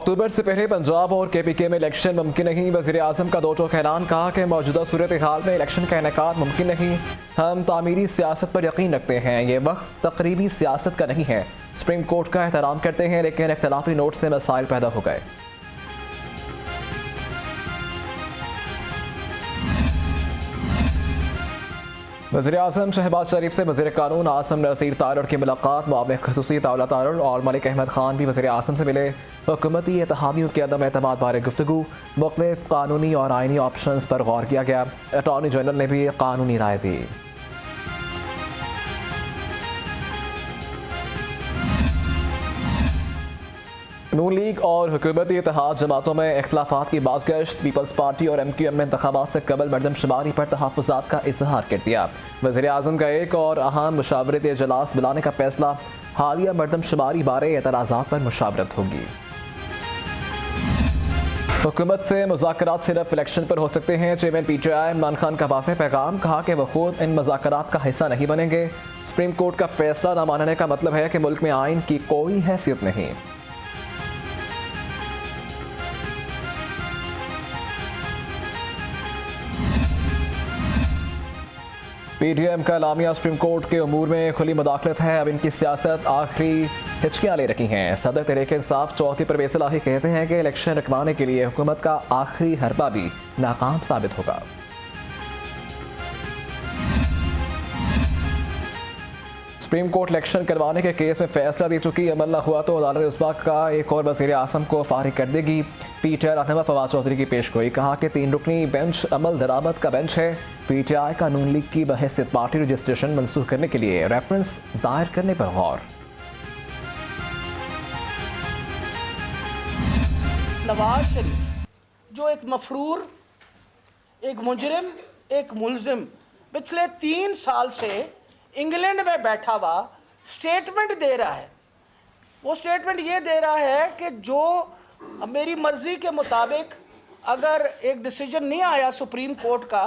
अक्टूबर से पहले पंजाब और KPK में इलेक्शन मुमकिन नहीं। वज़ीर आज़म का दो टोक ऐलान। कहा कि मौजूदा सूरत हाल में इलेक्शन का इनेकाद मुमकिन नहीं। हम तामीरी सियासत पर यकीन रखते हैं। ये वक्त तकरीबी सियासत का नहीं है। सुप्रीम कोर्ट का एहतराम करते हैं, लेकिन इख्तलाफी नोट से मसाइल पैदा हो गए। वज़ीर आज़म शहबाज शरीफ से वज़ीर कानून आसम नज़ीर तारड़ की मुलाकात। मुआविन ख़ुसूसी तावला तारड़ और मलिक अहमद खान भी वज़ीर आज़म से मिले। हुकूमती इत्तेहादियों के अदम एतमाद बारे गुफ्तगू। मुख्तलिफ कानूनी और आइनी ऑप्शंस पर गौर किया गया। अटॉर्नी जनरल ने भी कानूनी राय दी। नून लीग और हुकूमती इत्तेहाद जमातों में इख्तलाफात की बाज़गश्त। पीपल्स पार्टी और MQM में इंतखाबात से कबल मरदमशुमारी पर तहफ़्फ़ुज़ात का इजहार कर दिया। वज़ीर आज़म का एक और अहम मुशावरती इजलास बुलाने का फैसला। हालिया मरदमशुमारी बारे एतराज़ात पर मुशावरत होगी। हुकूमत से मुज़ाकरात सिर्फ इलेक्शन पर हो सकते हैं। चेयरमैन PTI इमरान खान का वाज़ेह पैगाम। कहा कि वह खुद इन मुज़ाकरात का हिस्सा नहीं बनेंगे। सुप्रीम कोर्ट का फैसला न मानने का मतलब है कि मुल्क में आइन की कोई हैसियत नहीं। PTM का एलामिया सुप्रीम कोर्ट के उमूर में खुली मुदाखलत है। अब इनकी सियासत आखिरी हिचकियाँ ले रखी हैं। सदर तहरीक इंसाफ चौथी परवेज़ इलाही कहते हैं कि इलेक्शन रखवाने के लिए हुकूमत का आखिरी हरबा भी नाकाम साबित होगा। सुप्रीम कोर्ट इलेक्शन करवाने के केस में फैसला दे चुकी। अमल न हुआ तो अदालत उस्मा का एक और वज़ीर आज़म को फारिग कर देगी। PTI रहनुमा फवाद चौधरी की पेशगोई। कहा कि 3 रुकनी बेंच अमल दरामद का बेंच है। PTI का नून लीग की बहैसियत पार्टी रजिस्ट्रेशन मनसूख करने के लिए रेफरेंस दायर करने पर गौर। नवाज शरीफ जो एक मफरूर, एक मुजरिम, एक मुलजिम पिछले 3 साल से इंग्लैंड में बैठा हुआ स्टेटमेंट दे रहा है। वो स्टेटमेंट ये दे रहा है कि जो मेरी मर्ज़ी के मुताबिक अगर एक डिसीजन नहीं आया सुप्रीम कोर्ट का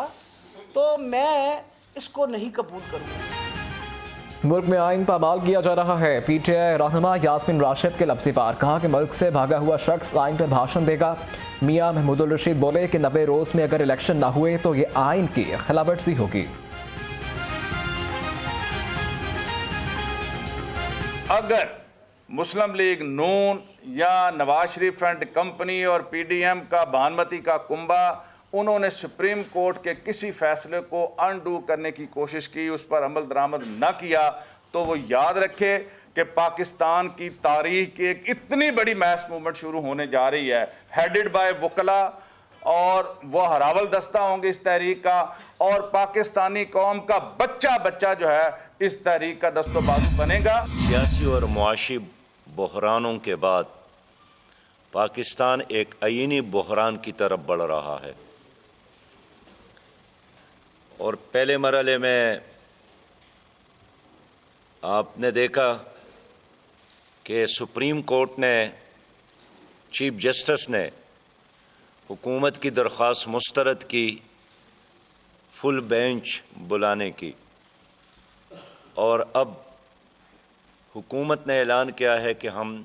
तो मैं इसको नहीं कबूल करूँगा। मुल्क में आइन पामाल किया जा रहा है। PTI रहनुमा यास्मीन राशिद के लफ्ज़ी पार। कहा कि मुल्क से भागा हुआ शख्स आइन पर भाषण देगा। मियाँ महमूदुल रशीद बोले कि 90 रोज़ में अगर इलेक्शन ना हुए तो ये आइन की खिलाफवर्जी होगी। अगर मुस्लिम लीग नून या नवाज शरीफ फ्रंट कंपनी और PDM का भानुमती का कुंबा उन्होंने सुप्रीम कोर्ट के किसी फैसले को अनडू करने की कोशिश की, उस पर अमल दरामद न किया, तो वो याद रखे कि पाकिस्तान की तारीख की एक इतनी बड़ी मैस मूवमेंट शुरू होने जा रही है, हेडेड बाय वकला, और वह हरावल दस्ता होंगे इस तहरीक का, और पाकिस्तानी कौम का बच्चा बच्चा जो है इस तहरीक का दस्तोबाजू बनेगा। सियासी और मुआशी बहरानों के बाद पाकिस्तान एक आईनी बहरान की तरफ बढ़ रहा है, और पहले मरहले में आपने देखा कि सुप्रीम कोर्ट ने, चीफ जस्टिस ने हुकूमत की दरख्वास्त मुस्तरद की फुल बेंच बुलाने की, और अब हुकूमत ने ऐलान किया है कि हम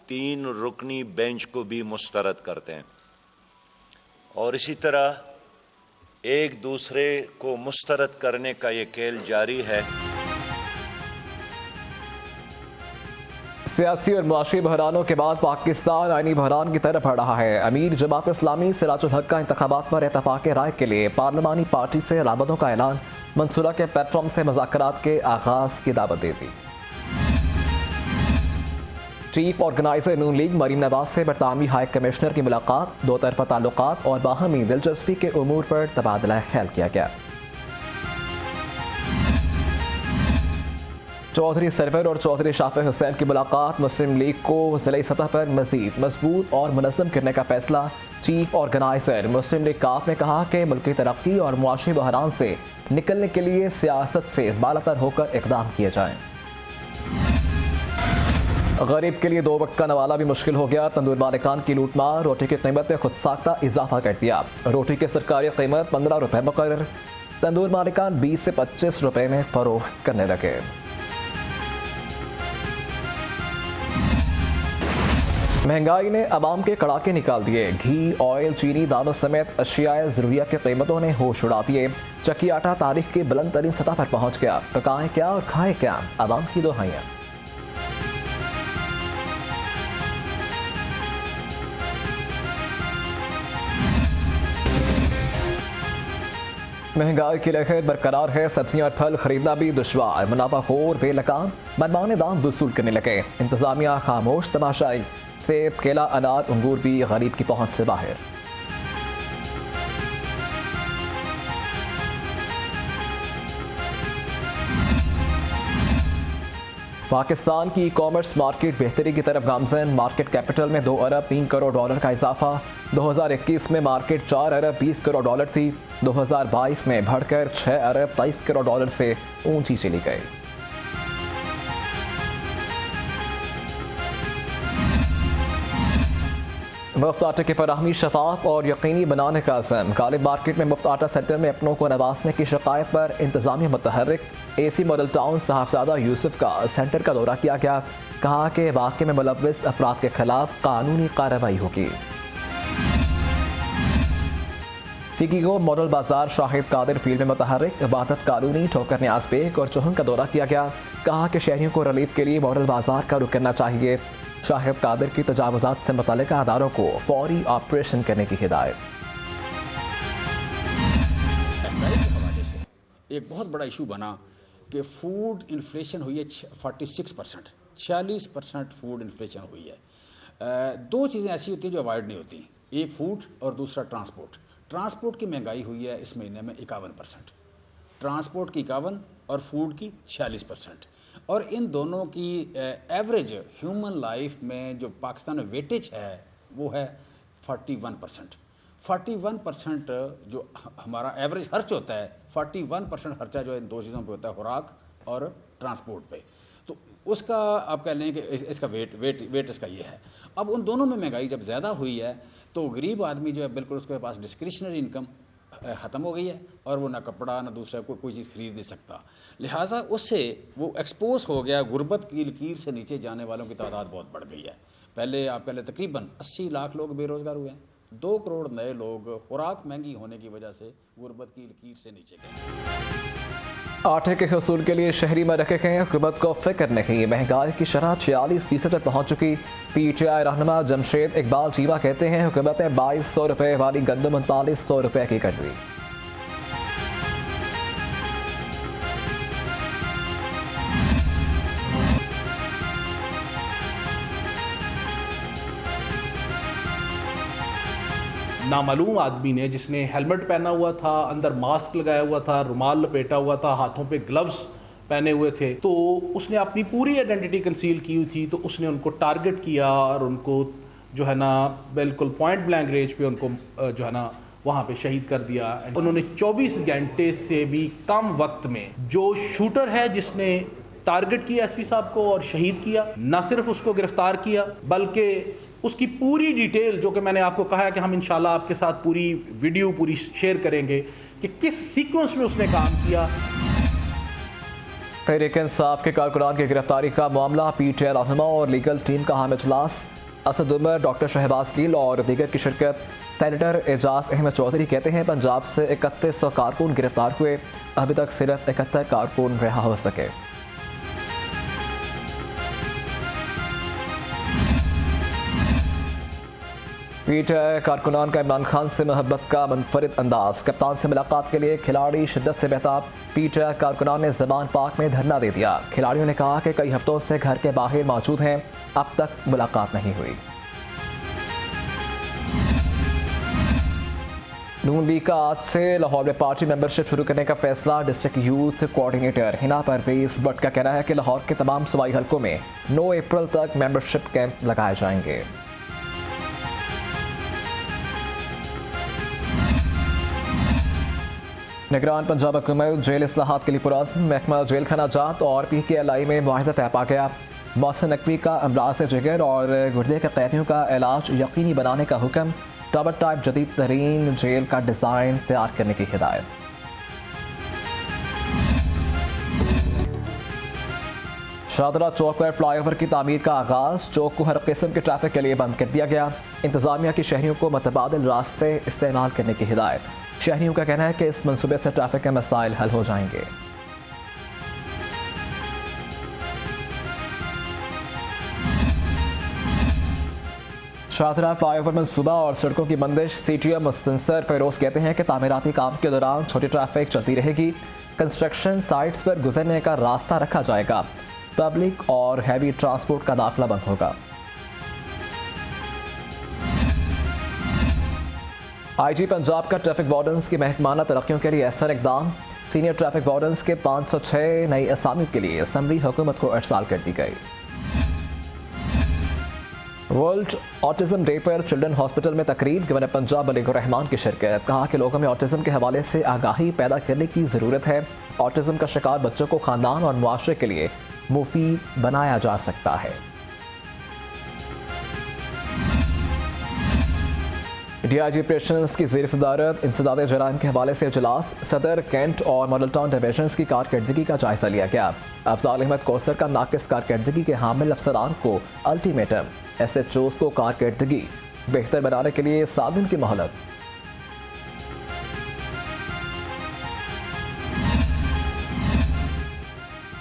3 रुकनी बेंच को भी मुस्तरद करते हैं, और इसी तरह एक दूसरे को मुस्तरद करने का ये खेल जारी है। सियासी और मुआशी बहरानों के बाद पाकिस्तान आईनी बहरान की तरफ बढ़ रहा है। अमीर जमात इस्लामी सिराजुल हक का इंतखाबात पर इत्तफाक राय के लिए पार्लिमानी पार्टी से राबतों का ऐलान। मंसूरा के प्लेटफॉर्म से मुज़ाकरात के आगाज की दावत दे दी। चीफ ऑर्गेनाइजर नून लीग मरीम नवाज से बरतानवी हाई कमिश्नर की मुलाकात। 2 तरफ़ा ताल्लुकात और बाहमी दिलचस्पी के उमूर पर तबादला ख्याल किया गया। चौधरी सरवर और चौधरी शाफिर हुसैन की मुलाकात। मुस्लिम लीग को ज़िले सतह पर मज़ीद मजबूत और मुनज़्ज़म करने का फैसला। चीफ ऑर्गेनाइजर मुस्लिम लीग काफ ने कहा कि मुल्की तरक्की और मुआशी बहरान से निकलने के लिए सियासत से बालातर होकर इक़दाम किए जाएँ। गरीब के लिए 2 वक्त का नवाला भी मुश्किल हो गया। तंदूर मालिकान की लूटमार। रोटी की कीमत में खुद साख्ता इजाफा कर दिया। रोटी की सरकारी कीमत 15 रुपये मुकर्रर। तंदूर मालिकान 20 से 25 रुपये में फरोख्त करने लगे। महंगाई ने अवाम के कड़ाके निकाल दिए। घी, ऑयल, चीनी, दालों समेत अशियाए ज़रूरिया की कीमतों ने होश उड़ा दिए। चक्की आटा तारीख की बुलंद तरीन सतह पर पहुंच गया। पकाएं क्या और खाएं क्या, अवाम की दुहाइयां। महंगाई की लहर बरकरार है। सब्जियां और फल खरीदना भी दुश्वार। मुनाफाखोर बेलगाम मनमाने दाम वसूल करने लगे। इंतजामिया खामोश तमाशाई। सेब, केला, अनार, अंगूर भी गरीब की पहुंच से बाहर। पाकिस्तान की ई कॉमर्स मार्केट बेहतरी की तरफ गामजन। मार्केट कैपिटल में 2 अरब 3 करोड़ डॉलर का इजाफा। 2021 में मार्केट 4 अरब 20 करोड़ डॉलर थी। 2022 में बढ़कर 6 अरब 23 करोड़ डॉलर से ऊंची चली गई। मुफ्त आटे की फराहमी शफाफ और यकीनी बनाने का अज़म। गालिब मार्केट में मुफ्त आटा सेंटर में अपनों को नवाजने की शिकायत पर इंतजामिया मुतहर्रिक। एसी मॉडल टाउन साहबजादा यूसुफ का सेंटर का दौरा किया गया। कहा कि वाक़े में मुलव्विस अफराद के खिलाफ कानूनी कार्रवाई होगी। सीकीगो मॉडल बाजार शाहिद कादिर फील्ड में मुतहर्रिक। इबादत कॉलोनी, ठोकर न्याज बेग और चौहन का दौरा किया गया। कहा कि शहरियों को रिलीफ के लिए मॉडल बाजार का रुख करना चाहिए। शाहिद कादिर की तजावुज़ात से मुतल्लिका अदारों को फौरी ऑपरेशन करने की हिदायत। महंगाई के हवाले से एक बहुत बड़ा इशू बना कि फूड इन्फ्लेशन हुई है 46%, 46% फूड इन्फ्लेशन हुई है। दो चीज़ें ऐसी होती हैं जो अवॉइड नहीं होती, एक फूड और दूसरा ट्रांसपोर्ट। ट्रांसपोर्ट की महंगाई हुई है इस महीने में 51%, ट्रांसपोर्ट की 51 और फूड की 46%। और इन दोनों की एवरेज ह्यूमन लाइफ में जो पाकिस्तान में वेटेज है वो है 41%। 41% जो हमारा एवरेज खर्च होता है, 41% खर्चा जो है इन दो चीज़ों पे होता है, खुराक और ट्रांसपोर्ट पे। तो उसका आप कह लें कि इसका वेट इसका ये है। अब उन दोनों में महंगाई जब ज़्यादा हुई है तो गरीब आदमी जो है बिल्कुल उसके पास डिस्क्रिशनरी इनकम ख़त्म हो गई है और वो ना कपड़ा ना दूसरा कोई चीज़ खरीद नहीं सकता। लिहाजा उससे वो एक्सपोज हो गया। गुर्बत की लकीर से नीचे जाने वालों की तादाद बहुत बढ़ गई है। पहले आप कह लें तकरीबन 80 लाख लोग बेरोज़गार हुए हैं। 2 करोड़ नए लोग खुराक महंगी होने की वजह से गुर्बत की लकीर से नीचे गए। आटे के हसूल के लिए शहरी में रखे गए हुकूमत को फिक्र नहीं। महंगाई की शरह 46% पर पहुँच चुकी। PTI रहनुमा जमशेद इकबाल चीमा कहते हैं हुकूमत ने 2200 रुपये वाली गंदम 3900 रुपये की कर दी। नामालूम आदमी ने, जिसने हेलमेट पहना हुआ था, अंदर मास्क लगाया हुआ था, रुमाल लपेटा हुआ था, हाथों पे ग्लव्स पहने हुए थे, तो उसने अपनी पूरी आइडेंटिटी कंसील की हुई थी। तो उसने उनको टारगेट किया और उनको जो है ना बिल्कुल पॉइंट ब्लैंक रेंज पे उनको जो है ना वहाँ पे शहीद कर दिया। उन्होंने 24 घंटे से भी कम वक्त में जो शूटर है जिसने टारगेट किया SP साहब को और शहीद किया, न सिर्फ उसको गिरफ्तार किया बल्कि उसकी पूरी डिटेल, जो कि मैंने आपको कहा है कि हम इंशाल्लाह आपके साथ पूरी वीडियो पूरी शेयर करेंगे कि किस सीक्वेंस में उसने काम किया। तहरीक इंसाफ के कारकुनान की गिरफ्तारी का मामला। PTI रहनुमा और लीगल टीम का अहम इजलास। असद उमर, डॉक्टर शहबाज गिल और दीगर की शिरकत। सेनेटर एजाज अहमद चौधरी कहते हैं पंजाब से 3100 कारकुन गिरफ्तार हुए, अभी तक सिर्फ 71 कारकुन रिहा हो सके। PTI कारकुनान का इमरान खान से मोहब्बत का मुनफरिद अंदाज। कप्तान से मुलाकात के लिए खिलाड़ी शिद्दत से बेताब। PTI कारकुनान ने ज़मान पार्क में धरना दे दिया। खिलाड़ियों ने कहा कि कई हफ्तों से घर के बाहर मौजूद हैं, अब तक मुलाकात नहीं हुई। नून लीग का आज से लाहौर में पार्टी मेंबरशिप शुरू करने का फैसला। District youth coordinator Hina Parvez Bhat का कहना है कि लाहौर के तमाम सूबाई हलकों में 9 अप्रैल तक मेंबरशिप कैंप लगाए जाएंगे। निगरान पंजाब हुकूमत जेल इस्लाहात के लिए पुरज़्म। महकमा जेल खाना जात और PKLI में मुआहिदा तय पा गया। मौसम नकवी का अमराज जिगर और गुर्दे के कैदियों का इलाज यकीनी बनाने का हुक्म। टावर टाइप जदीद तरीन जेल का डिज़ाइन तैयार करने की हिदायत। शाहदरा चौक पर फ्लाईओवर की तामीर का आगाज, चौक को हर किस्म के ट्रैफिक के लिए बंद कर दिया गया। इंतजामिया की शहरियों को मुतबादिल रास्ते इस्तेमाल करने की हिदायत। शहरियों का कहना है कि इस मनसूबे से ट्रैफिक के मसाइल हल हो जाएंगे। शाहदरा फ्लाईओवर मनसूबा और सड़कों की बंदिश। CTO मुस्तनसर फिरोज कहते हैं कि तामीराती काम के दौरान छोटी ट्रैफिक चलती रहेगी। कंस्ट्रक्शन साइट्स पर गुजरने का रास्ता रखा जाएगा। पब्लिक और हैवी ट्रांसपोर्ट का दाखिला बंद होगा। IG पंजाब का ट्रैफिक वार्डन्स की महकमाना तरक्कियों के लिए अहसन इकदाम। सीनियर ट्रैफिक वार्डन्स के 506 नई असामी के लिए असम्बली हुकूमत को अर्साल कर दी गई। वर्ल्ड ऑटिज्म डे पर चिल्ड्रन हॉस्पिटल में तकरीब। गवर्नर पंजाब मलिक रहमान की शिरकत। कहा कि लोगों में ऑटिज्म के हवाले से आगाही पैदा करने की ज़रूरत है। ऑटिज्म का शिकार बच्चों को ख़ानदान और मुआशरे के लिए मुफीद बनाया जा सकता है। DIG ऑपरेशंस की ज़ेर सदारत इंसदाद जराइम के हवाले से इजलास। सदर कैंट और मॉडल टाउन डिवीजन्स की कारकर्दगी का जायजा लिया गया। अफजाल अहमद कौसर का नाकिस कारकर्दगी के हामिल अफसरान को अल्टीमेटम। SHOs को कारकर्दगी बेहतर बनाने के लिए 7 दिन की मोहलत।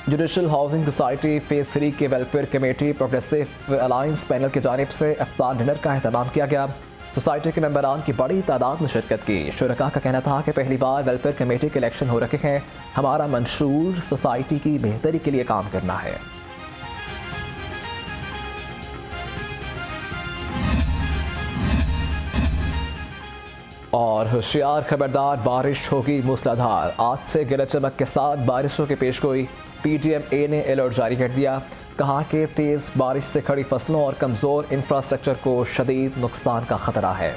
जुडिशल हाउसिंग सोसाइटी फेज 3 के welfare committee progressive alliance panel की जानिब से इफ्तार डिनर का अहतमाम किया गया। सोसाइटी के मेंबरान की बड़ी तादाद में शिरकत की। शुरका का कहना था कि पहली बार वेलफेयर कमेटी के इलेक्शन हो रखे हैं। हमारा मंशूर सोसाइटी की बेहतरी के लिए काम करना है। और होशियार खबरदार, बारिश होगी मूसलाधार। आज से गरज चमक के साथ बारिशों की पेशगोई। PDMA ने अलर्ट जारी कर दिया। कहा कि तेज़ बारिश से खड़ी फसलों और कमज़ोर इंफ्रास्ट्रक्चर को शदीद नुकसान का खतरा है।